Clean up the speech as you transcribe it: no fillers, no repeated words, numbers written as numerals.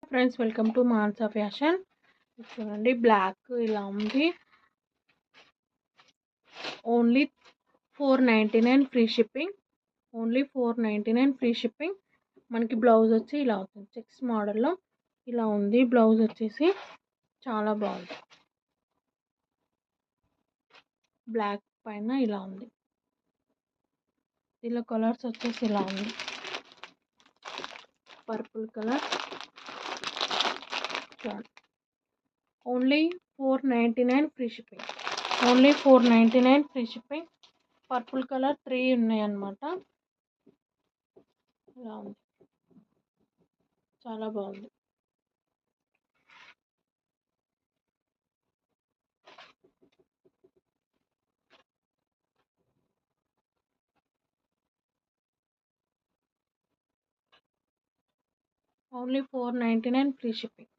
Friends, welcome to Mansa fashion. చూడండి, black ఇలా ఉంది. Only 499 free shipping. Only 499 free shipping. మనకి బ్లౌజ్ వచ్చి ఇలా అవుతుంది. చెక్స్ మోడల్లో ఇలా ఉంది. బ్లౌజ్ వచ్చేసి చాలా బాగుంది. బ్లాక్ పైన ఇలా ఉంది. ఇలా కలర్స్ వచ్చేసి ఇలా ఉంది. పర్పుల్ కలర్ చూడండి. Only 499 free shipping. Only 499 free shipping. Purple colour 3 ఉన్నాయి అన్నమాట. ఇలా ఉంది, చాలా బాగుంది. Only 499 free shipping.